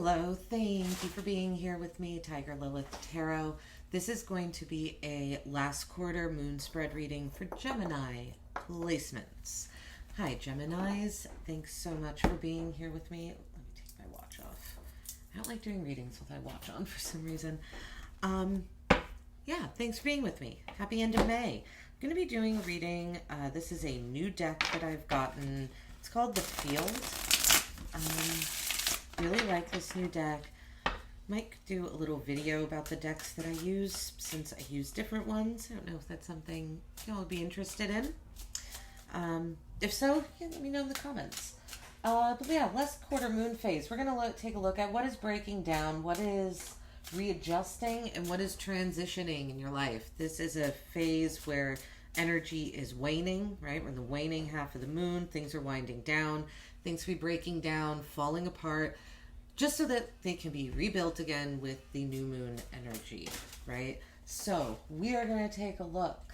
Hello, thank you for being here with me, Tiger Lilith Tarot. This is going to be a last quarter moon spread reading for Gemini placements. Hi, Geminis. Thanks so much for being here with me. Let me take my watch off. I don't like doing readings with my watch on for some reason. Yeah, thanks for being with me. Happy end of May. I'm going to be doing a reading. This is a new deck that I've gotten. It's called The Field. Really like this new deck. Might do a little video about the decks that I use since I use different ones. I don't know if that's something y'all would be interested in. If so, yeah, let me know in the comments. But yeah, last quarter moon phase. We're going to take a look at what is breaking down, what is readjusting, and what is transitioning in your life. This is a phase where energy is waning, right? We're in the waning half of the moon. Things are winding down. Things will be breaking down, falling apart, just so that they can be rebuilt again with the new moon energy, right? So we are going to take a look,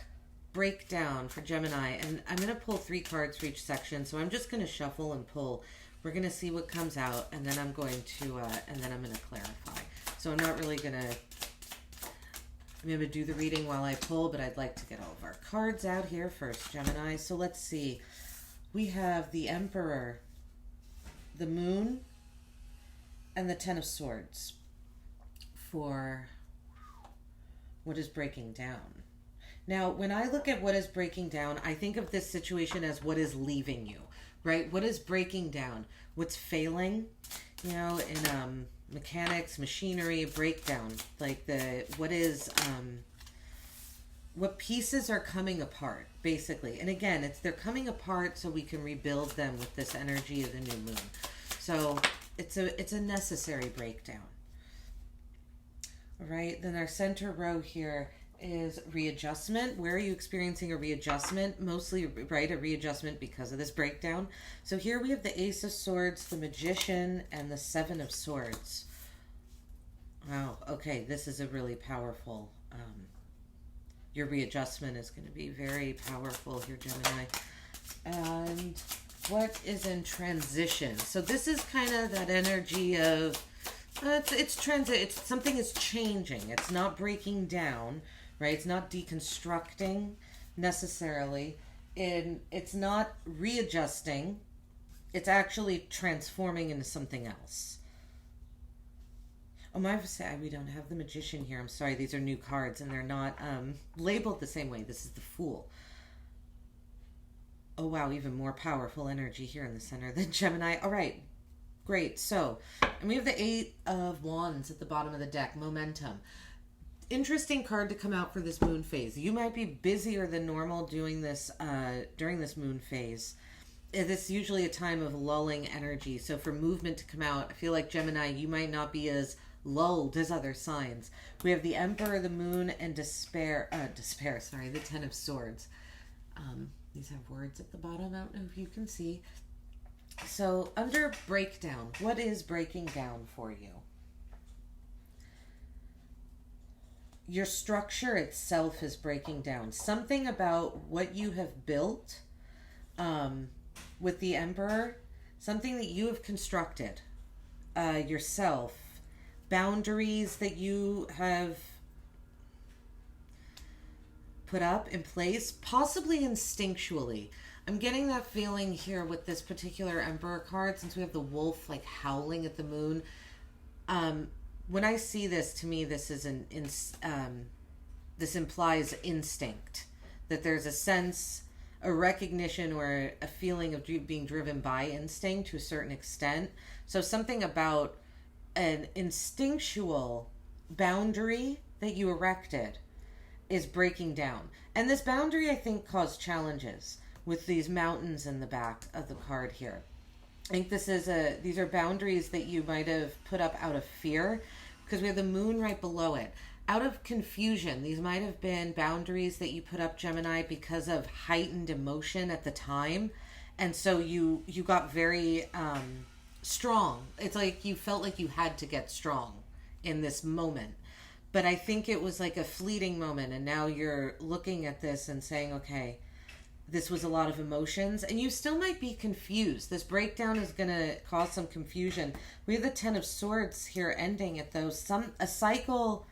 breakdown for Gemini, and I'm going to pull 3 cards for each section. So I'm just going to shuffle and pull. We're going to see what comes out, and then I'm going to clarify. So I'm not really going to, I'm going to do the reading while I pull, but I'd like to get all of our cards out here first, Gemini. So let's see. We have the Emperor, the Moon, and the Ten of Swords for what is breaking down. Now, when I look at what is breaking down, I think of this situation as what is leaving you, right? What is breaking down? What's failing? You know, in mechanics, machinery, breakdown. Like what pieces are coming apart, basically. And again, they're coming apart so we can rebuild them with this energy of the new moon. So it's a necessary breakdown. All right, then our center row here is readjustment. Where are you experiencing a readjustment? Mostly, right, a readjustment because of this breakdown. So here we have the Ace of Swords, the Magician, and the Seven of Swords. Wow, okay, this is a really powerful, your readjustment is going to be very powerful here, Gemini. And what is in transition? So this is kind of that energy of, it's something is changing. It's not breaking down, right? It's not deconstructing necessarily. It's not readjusting. It's actually transforming into something else. Oh, my, we don't have the Magician here. I'm sorry. These are new cards and they're not labeled the same way. This is the Fool. Oh, wow. Even more powerful energy here in the center than Gemini. All right. Great. So, and we have the 8 of Wands at the bottom of the deck. Momentum. Interesting card to come out for this moon phase. You might be busier than normal doing this during this moon phase. This is usually a time of lulling energy. So for movement to come out, I feel like Gemini, you might not be as lulled as other signs. We have the Emperor, the Moon, and the Ten of Swords. These have words at the bottom. I don't know if you can see. So under breakdown, what is breaking down for you? Your structure itself is breaking down. Something about what you have built with the Emperor, something that you have constructed yourself, boundaries that you have put up in place, possibly instinctually. I'm getting that feeling here with this particular Emperor card, since we have the wolf like howling at the moon. When I see this, to me, this is this implies instinct, that there's a sense, a recognition, or a feeling of being driven by instinct to a certain extent. So something about an instinctual boundary that you erected is breaking down. And this boundary, I think, caused challenges with these mountains in the back of the card here. I think these are boundaries that you might have put up out of fear, because we have the moon right below it. Out of confusion, these might have been boundaries that you put up, Gemini, because of heightened emotion at the time. And so you got very strong. It's like you felt like you had to get strong in this moment. But I think it was like a fleeting moment, and now you're looking at this and saying, okay, this was a lot of emotions, and you still might be confused. This breakdown is going to cause some confusion. We have the Ten of Swords here ending at those. A cycle,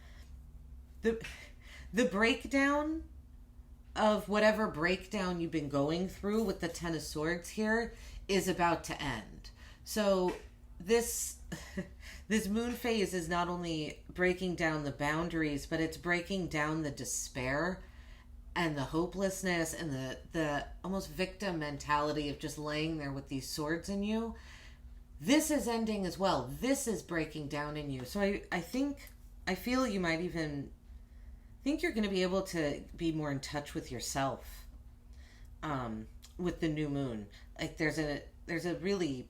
the breakdown of whatever breakdown you've been going through with the Ten of Swords here is about to end. So this this moon phase is not only breaking down the boundaries, but it's breaking down the despair and the hopelessness and the almost victim mentality of just laying there with these swords in you. This is ending as well. This is breaking down in you. So I feel you might even think you're going to be able to be more in touch with yourself with the new moon. Like there's a really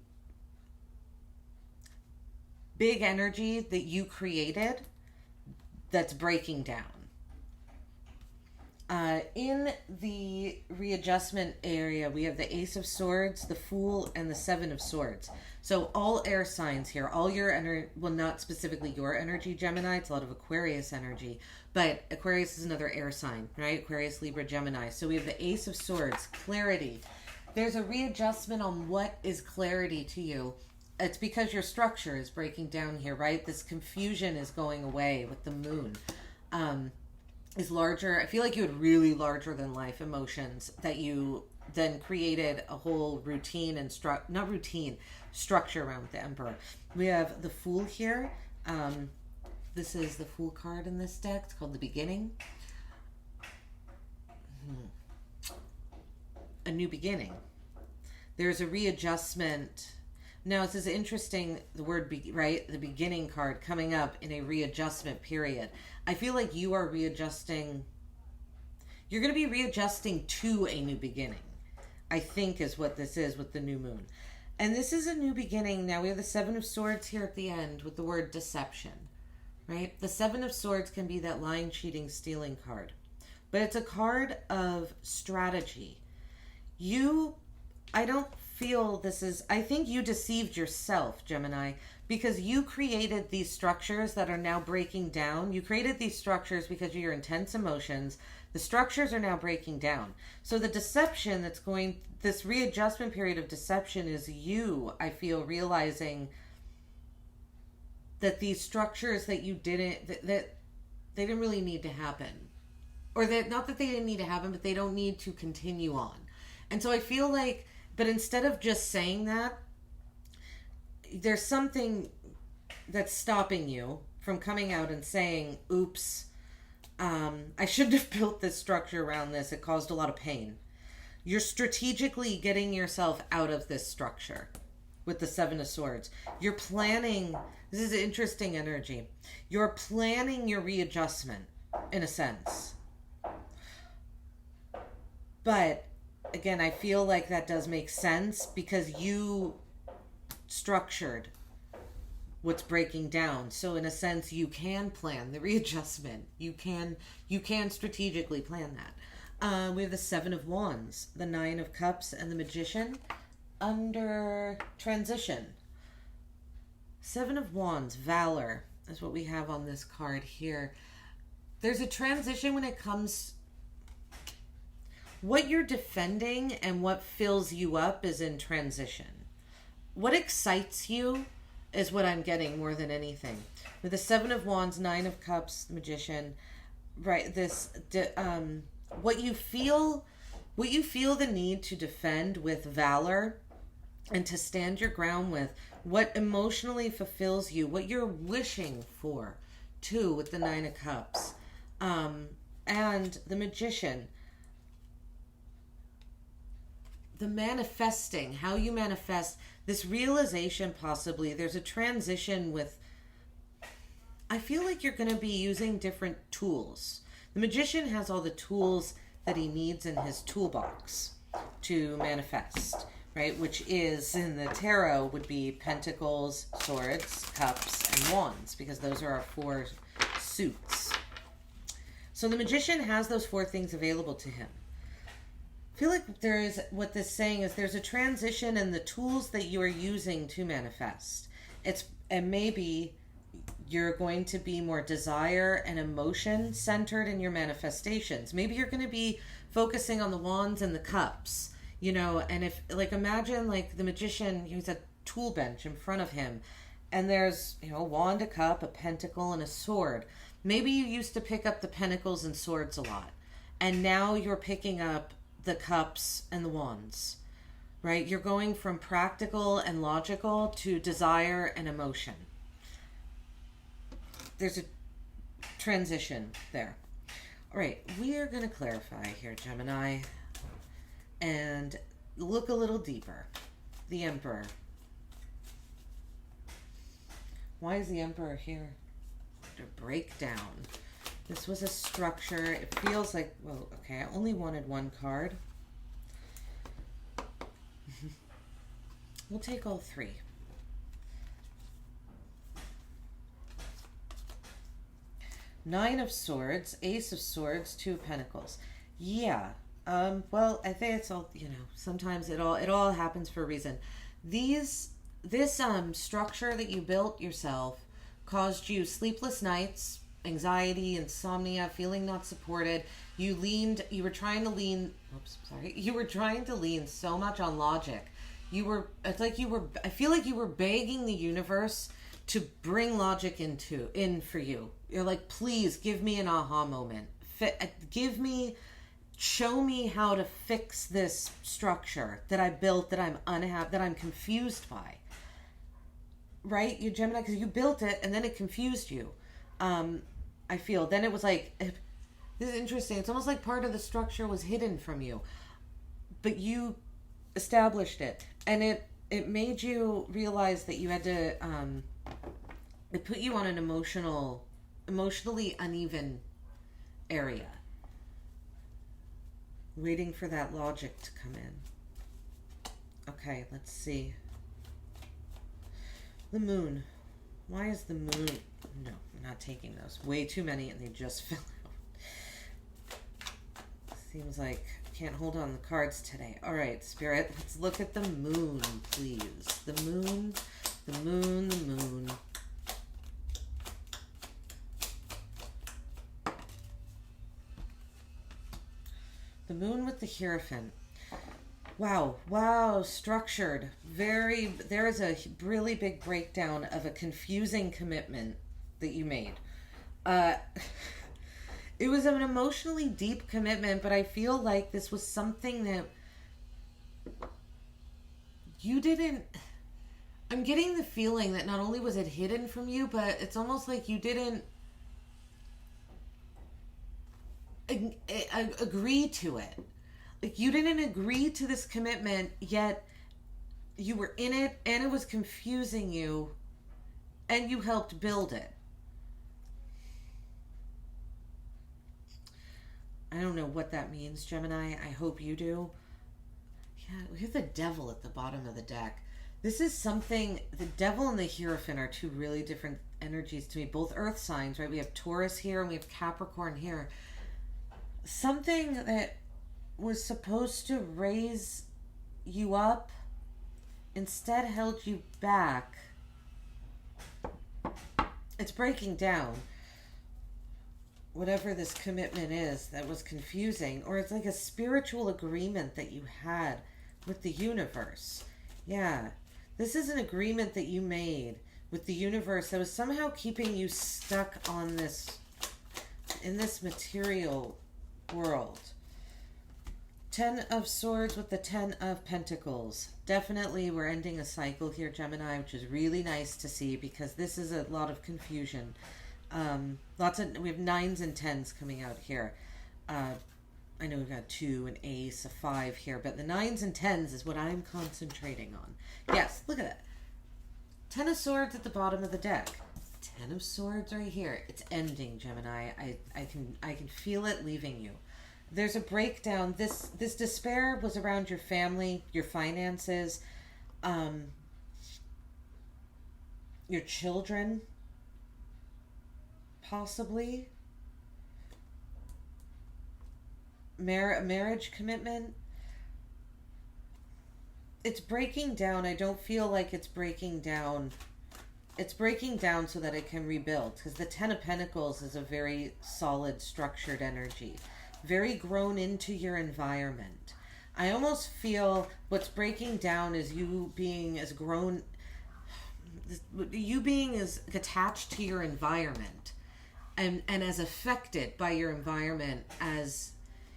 big energy that you created that's breaking down. In the readjustment area, we have the Ace of Swords, the Fool, and the Seven of Swords. So all air signs here, all your energy, well, not specifically your energy, Gemini, it's a lot of Aquarius energy, but Aquarius is another air sign, right? Aquarius, Libra, Gemini. So we have the Ace of Swords, clarity. There's a readjustment on what is clarity to you. It's because your structure is breaking down here, right? This confusion is going away with the moon. Is larger. I feel like you had really larger than life emotions that you then created a whole routine and structure around the Emperor. We have the Fool here. This is the Fool card in this deck. It's called the Beginning. A new beginning. There's a readjustment. Now, this is interesting, the word, right? The beginning card coming up in a readjustment period. I feel like you are readjusting. You're going to be readjusting to a new beginning, I think is what this is with the new moon. And this is a new beginning. Now, we have the Seven of Swords here at the end with the word deception, right? The Seven of Swords can be that lying, cheating, stealing card. But it's a card of strategy. I don't feel this is, I think you deceived yourself, Gemini, because you created these structures that are now breaking down. You created these structures because of your intense emotions. The structures are now breaking down. So the deception this readjustment period of deception is you, I feel, realizing that these structures that you didn't, that they didn't really need to happen. Or that, not that they didn't need to happen, but they don't need to continue on. And so I feel like, but instead of just saying that, there's something that's stopping you from coming out and saying, oops, I shouldn't have built this structure around this. It caused a lot of pain. You're strategically getting yourself out of this structure with the Seven of Swords. You're planning, this is interesting energy. You're planning your readjustment, in a sense. But again, I feel like that does make sense because you structured what's breaking down. So in a sense, you can plan the readjustment. You can strategically plan that. We have the Seven of Wands, the Nine of Cups, and the Magician under transition. Seven of Wands, Valor, is what we have on this card here. There's a transition when it comes. What you're defending and what fills you up is in transition. What excites you is what I'm getting more than anything. With the Seven of Wands, Nine of Cups, the Magician, right? What you feel the need to defend with valor and to stand your ground with, what emotionally fulfills you, what you're wishing for, too, with the Nine of Cups, and the Magician. The manifesting, how you manifest, this realization possibly, there's a transition with, I feel like you're going to be using different tools. The Magician has all the tools that he needs in his toolbox to manifest, right? Which is, in the tarot, would be Pentacles, Swords, Cups, and Wands, because those are our four suits. So the Magician has those four things available to him. I feel like what this is saying is there's a transition in the tools that you are using to manifest. And maybe You're going to be more desire and emotion centered in your manifestations. Maybe you're going to be focusing on the wands and the cups, you know, and if, like, imagine like the magician, he's a tool bench in front of him, and there's, you know, a wand, a cup, a pentacle, and a sword. Maybe you used to pick up the pentacles and swords a lot, and now you're picking up the cups and the wands, right? You're going from practical and logical to desire and emotion. There's a transition there. All right, we are going to clarify here, Gemini, and look a little deeper. The Emperor. Why is the Emperor here? To break down. This was a structure. It feels like, well, okay, I only wanted one card. We'll take all three. Nine of Swords, Ace of Swords, Two of Pentacles. Yeah. Well, I think it's all, you know, sometimes it all happens for a reason. This structure that you built yourself caused you sleepless nights, anxiety, insomnia, feeling not supported. You were trying to lean so much on logic. I feel like you were begging the universe to bring logic in for you. You're like, please give me an aha moment. Show me how to fix this structure that I built that I'm unhappy, that I'm confused by. Right? You Gemini, because you built it and then it confused you. I feel. Then it was like, this is interesting. It's almost like part of the structure was hidden from you. But you established it. And it made you realize that you had to, it put you on an emotionally uneven area. Waiting for that logic to come in. Okay, let's see. The moon. Why is the moon? No, I'm not taking those. Way too many and they just fell out. Seems like I can't hold on the cards today. All right, Spirit, let's look at the moon, please. The moon, the moon, the moon. The moon with the Hierophant. Wow, structured. There is a really big breakdown of a confusing commitment that you made. It was an emotionally deep commitment, but I feel like this was something that you didn't... I'm getting the feeling that not only was it hidden from you, but it's almost like you didn't agree to it. Like, you didn't agree to this commitment, yet you were in it, and it was confusing you, and you helped build it. I don't know what that means, Gemini. I hope you do. Yeah, we have the Devil at the bottom of the deck. This is something, the Devil and the Hierophant are two really different energies to me. Both earth signs, right? We have Taurus here, and we have Capricorn here. Something that was supposed to raise you up instead held you back. It's breaking down. Whatever this commitment is that was confusing, or it's like a spiritual agreement that you had with the universe. Yeah, this is an agreement that you made with the universe that was somehow keeping you stuck on this, in this material world. 10 of Swords with the 10 of Pentacles. Definitely we're ending a cycle here, Gemini, which is really nice to see because this is a lot of confusion. We have 9s and 10s coming out here. I know we've got 2, an ace, a 5 here, but the 9s and 10s is what I'm concentrating on. Yes, look at that. 10 of Swords at the bottom of the deck. 10 of Swords right here. It's ending, Gemini. I can feel it leaving you. There's a breakdown. This despair was around your family, your finances, your children, possibly. Marriage commitment. It's breaking down. I don't feel like it's breaking down it's breaking down so that it can rebuild, because the Ten of Pentacles is a very solid, structured energy, very grown into your environment. I almost feel what's breaking down is you being as grown, you being as attached to your environment and as affected by your environment as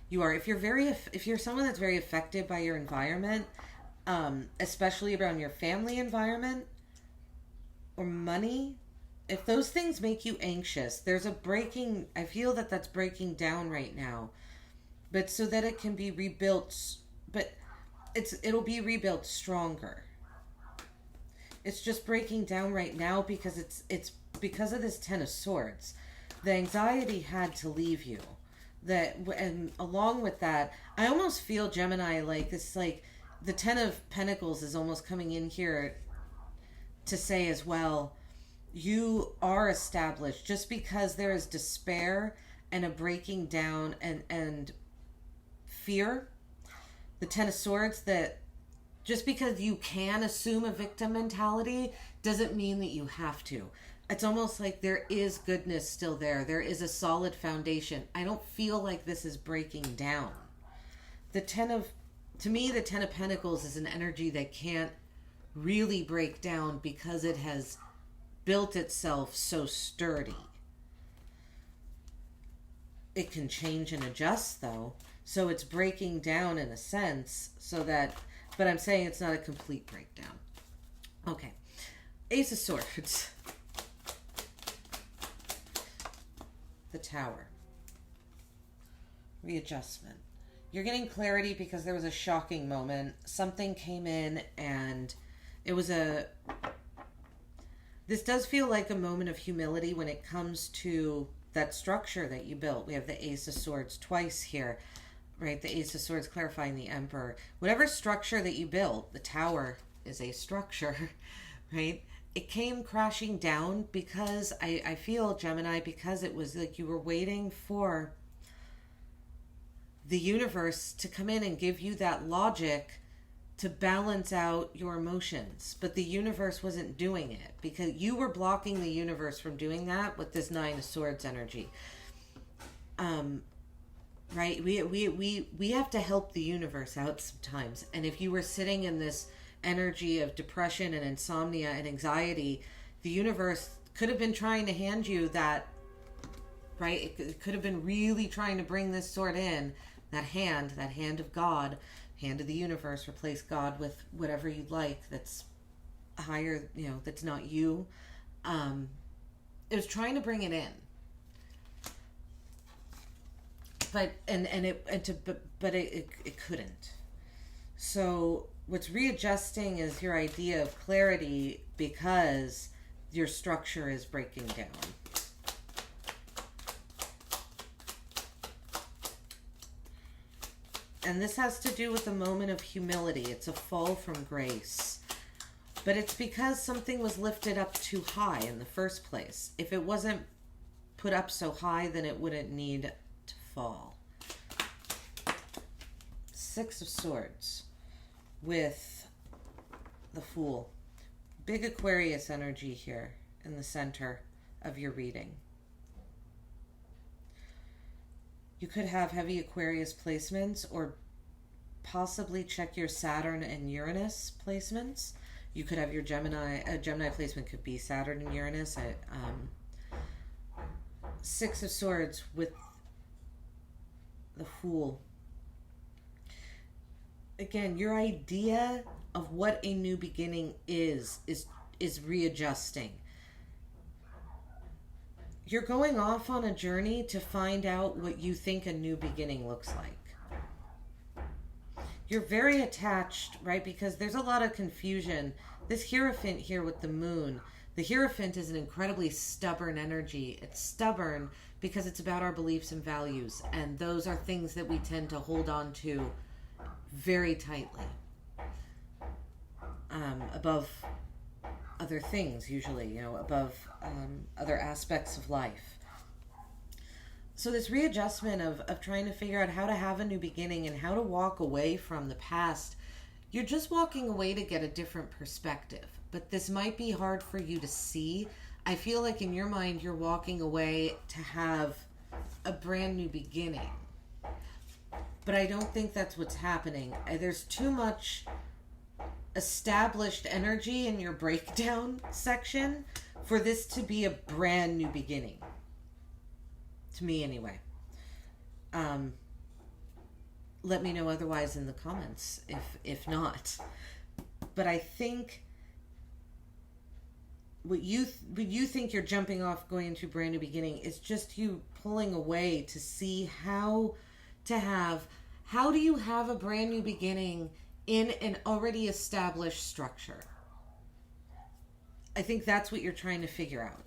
you are. If you're someone that's very affected by your environment, especially around your family environment or money, if those things make you anxious, there's a breaking, I feel that that's breaking down right now, but so that it can be rebuilt, but it'll be rebuilt stronger. It's just breaking down right now because it's because of this Ten of Swords. The anxiety had to leave you. And along with that, I almost feel, Gemini, like this, like the Ten of Pentacles is almost coming in here to say as well, you are established. Just because there is despair and a breaking down and fear, the Ten of Swords, that just because you can assume a victim mentality doesn't mean that you have to. It's almost like there is goodness still there. There is a solid foundation. I don't feel like this is breaking down. To me, the Ten of Pentacles is an energy that can't really break down because it has built itself so sturdy. It can change and adjust though. So it's breaking down in a sense so that, but I'm saying it's not a complete breakdown. Okay. Ace of Swords. The Tower. Readjustment. You're getting clarity because there was a shocking moment. Something came in and it was this does feel like a moment of humility when it comes to that structure that you built. We have the Ace of Swords twice here, right? The Ace of Swords clarifying the Emperor. Whatever structure that you built, the Tower is a structure, right? It came crashing down because I feel, Gemini, because it was like you were waiting for the universe to come in and give you that logic to balance out your emotions. But the universe wasn't doing it because you were blocking the universe from doing that with this Nine of Swords energy. Right? We have to help the universe out sometimes. And if you were sitting in this energy of depression and insomnia and anxiety, the universe could have been trying to hand you that, right? It could have been really trying to bring this sword in, that hand of God, hand of the universe, replace God with whatever you'd like that's higher, that's not you. It was trying to bring it in. But it couldn't. So what's readjusting is your idea of clarity because your structure is breaking down. And this has to do with a moment of humility. It's a fall from grace. But it's because something was lifted up too high in the first place. If it wasn't put up so high, then it wouldn't need to fall. Six of Swords with the Fool. Big Aquarius energy here in the center of your reading. You could have heavy Aquarius placements or possibly check your Saturn and Uranus placements. You could have your Gemini placement could be Saturn and Uranus. Six of Swords with the Fool. Again, your idea of what a new beginning is readjusting. You're going off on a journey to find out what you think a new beginning looks like. You're very attached, right? Because there's a lot of confusion. This Hierophant here with the Moon. The Hierophant is an incredibly stubborn energy. It's stubborn because it's about our beliefs and values. And those are things that we tend to hold on to very tightly. Above other things, usually, above other aspects of life. So this readjustment of trying to figure out how to have a new beginning and how to walk away from the past, you're just walking away to get a different perspective. but this might be hard for you to see. I feel like in your mind you're walking away to have a brand new beginning. But I don't think that's what's happening. There's too much established energy in your breakdown section for this to be a brand new beginning. To me, anyway. Let me know otherwise in the comments if not. But I think what you think you're jumping off going into a brand new beginning is just you pulling away to see how do you have a brand new beginning in an already established structure. I think that's what you're trying to figure out.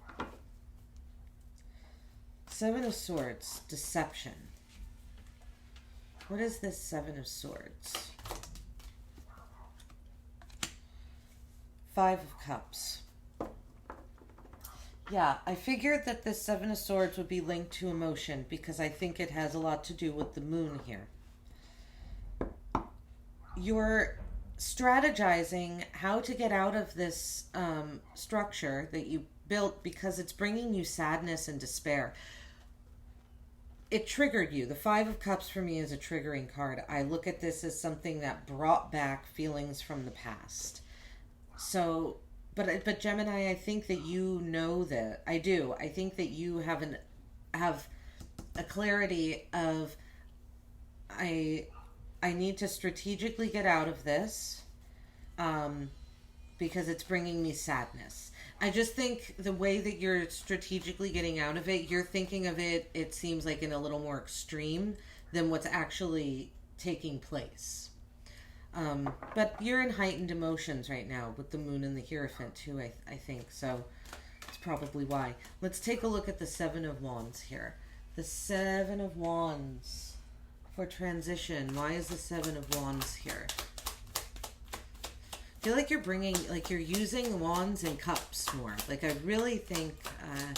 Seven of Swords, deception. What is this Seven of Swords? Five of Cups. Yeah, I figured that this Seven of Swords would be linked to emotion because I think it has a lot to do with the moon here. You're strategizing how to get out of this structure that you built because it's bringing you sadness and despair. It triggered you. The Five of Cups for me is a triggering card. I look at this as something that brought back feelings from the past. So, but Gemini, I think that you know that. I do. I think that you have a clarity of I need to strategically get out of this because it's bringing me sadness. I just think the way that you're strategically getting out of it, you're thinking of it, it seems like in a little more extreme than what's actually taking place. But you're in heightened emotions right now with the moon and the Hierophant too, I think. So it's probably why. Let's take a look at the Seven of Wands here. The Seven of Wands for transition. Why is the Seven of Wands here? I feel like you're using wands and cups more. Like I really think, I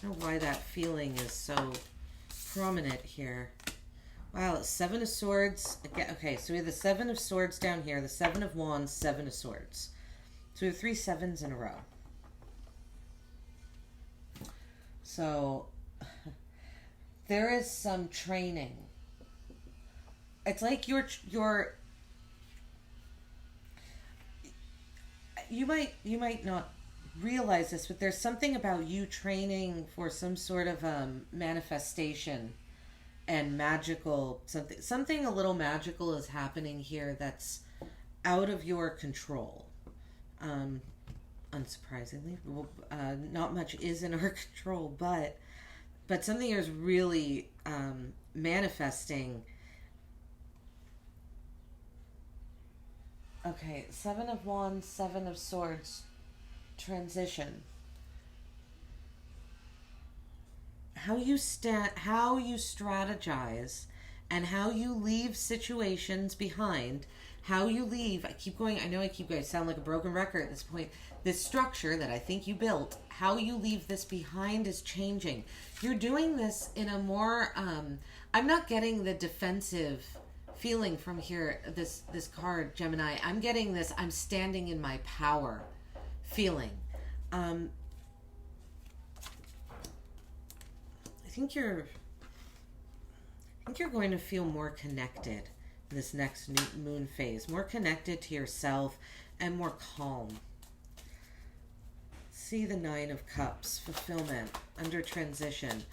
don't know why that feeling is so prominent here. Wow, Seven of Swords. Okay, so we have the Seven of Swords down here, the Seven of Wands, Seven of Swords. So we have 3 sevens in a row. So there is some training. It's like you might not realize this, but there's something about you training for some sort of manifestation and magical something a little magical is happening here that's out of your control. Unsurprisingly, not much is in our control, but something is really manifesting. Okay, Seven of Wands, Seven of Swords, transition. How you strategize and how you leave situations behind, how you leave, I know I keep going, I sound like a broken record at this point. This structure that I think you built, how you leave this behind is changing. You're doing this in a more, I'm not getting the defensive feeling from here, this card, Gemini. I'm getting this, I'm standing in my power feeling. I think you're going to feel more connected this next new moon phase, more connected to yourself and more calm. See the Nine of Cups, fulfillment, under transition.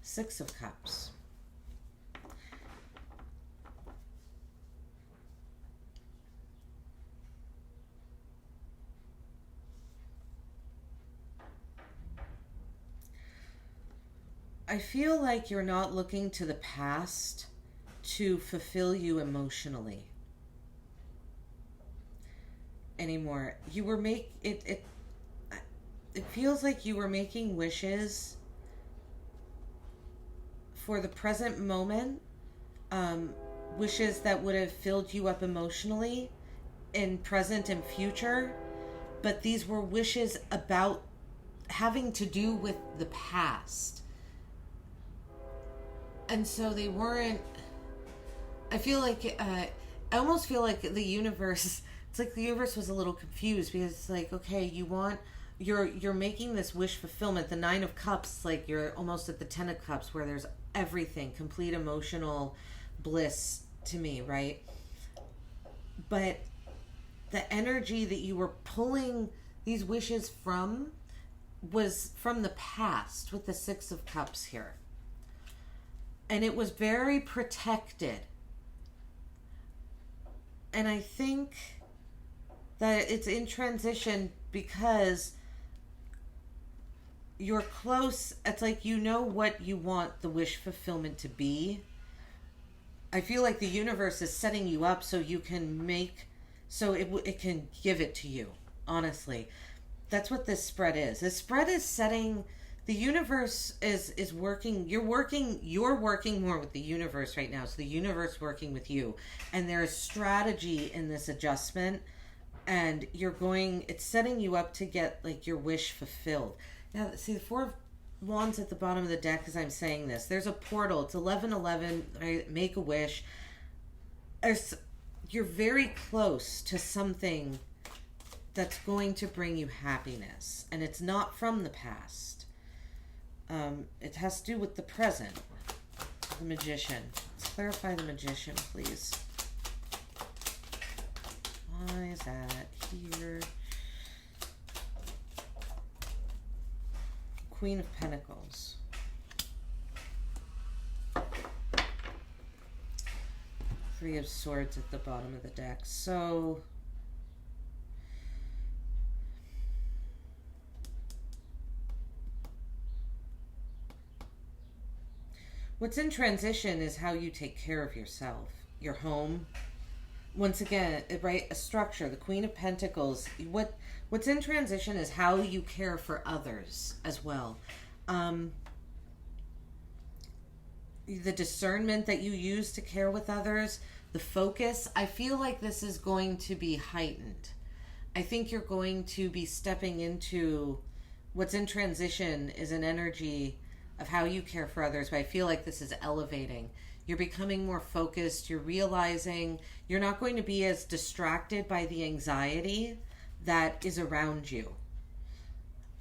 Six of Cups. I feel like you're not looking to the past to fulfill you emotionally anymore. You were it feels like you were making wishes for the present moment, wishes that would have filled you up emotionally in present and future, but these were wishes about having to do with the past. And so they weren't, I feel like, I almost feel like the universe, it's like the universe was a little confused because it's like, okay, you're making this wish fulfillment. The Nine of Cups, like you're almost at the Ten of Cups where there's everything, complete emotional bliss to me, right? But the energy that you were pulling these wishes from was from the past with the Six of Cups here. And it was very protected. And I think that it's in transition because you're close. It's like you know what you want the wish fulfillment to be. I feel like the universe is setting you up so you can it can give it to you, honestly. That's what this spread is. This spread is setting, the universe is working, you're working more with the universe right now. So the universe working with you. And there's strategy in this adjustment. And it's setting you up to get like your wish fulfilled. Now, see the Four of Wands at the bottom of the deck as I'm saying this. There's a portal. It's 11:11. Right? Make a wish. You're very close to something that's going to bring you happiness. And it's not from the past. It has to do with the present. The Magician. Let's clarify the Magician, please. Why is that here? Queen of Pentacles. Three of Swords at the bottom of the deck. So what's in transition is how you take care of yourself, your home. Once again, right, a structure, the Queen of Pentacles. What's in transition is how you care for others as well. The discernment that you use to care with others, the focus, I feel like this is going to be heightened. I think you're going to be stepping into what's in transition is an energy of how you care for others, but I feel like this is elevating. You're becoming more focused. You're realizing you're not going to be as distracted by the anxiety that is around you.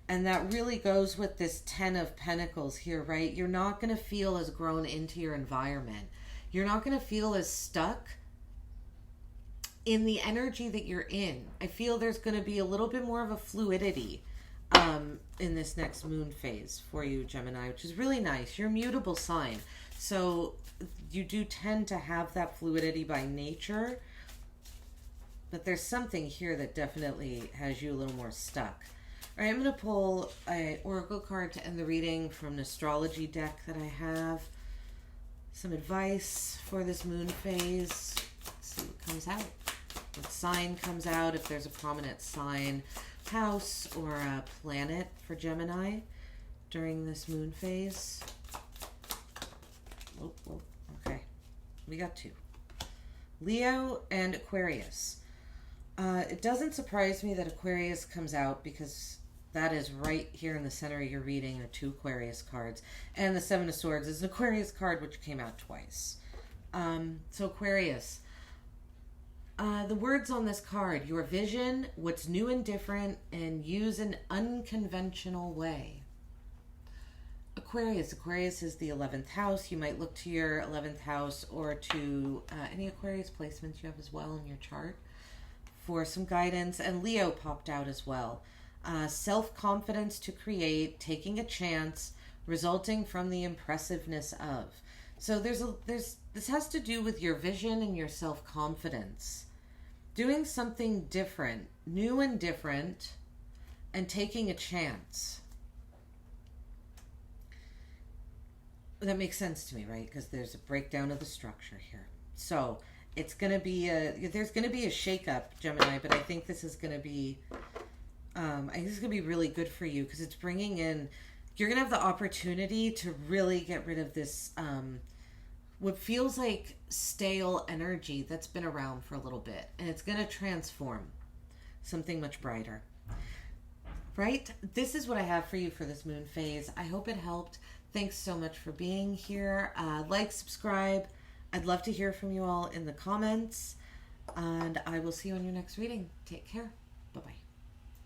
And that really goes with this Ten of Pentacles here, right? You're not going to feel as grown into your environment. You're not going to feel as stuck in the energy that you're in. I feel there's going to be a little bit more of a fluidity in this next moon phase for you, Gemini, which is really nice. You're a mutable sign. So you do tend to have that fluidity by nature, but there's something here that definitely has you a little more stuck. All right, I'm going to pull an oracle card to end the reading from an astrology deck that I have. Some advice for this moon phase. Let's see what comes out. What sign comes out, if there's a prominent sign, house, or a planet for Gemini during this moon phase. Oh, okay. We got two. Leo and Aquarius. It doesn't surprise me that Aquarius comes out because that is right here in the center of your reading are two Aquarius cards. And the Seven of Swords is an Aquarius card which came out twice. So Aquarius. The words on this card, your vision, what's new and different, and use an unconventional way. Aquarius is the 11th house. You might look to your 11th house or to any Aquarius placements you have as well in your chart for some guidance. And Leo popped out as well. Self-confidence to create, taking a chance, resulting from the impressiveness of. So this has to do with your vision and your self-confidence. Doing something different, new and different, and taking a chance. That makes sense to me, right? Because there's a breakdown of the structure here. So it's going to be there's going to be a shakeup, Gemini, but I think this is going to be, really good for you because it's bringing in, you're going to have the opportunity to really get rid of this, what feels like stale energy that's been around for a little bit. And it's going to transform something much brighter. Right? This is what I have for you for this moon phase. I hope it helped. Thanks so much for being here. Like, subscribe. I'd love to hear from you all in the comments, and I will see you on your next reading. Take care.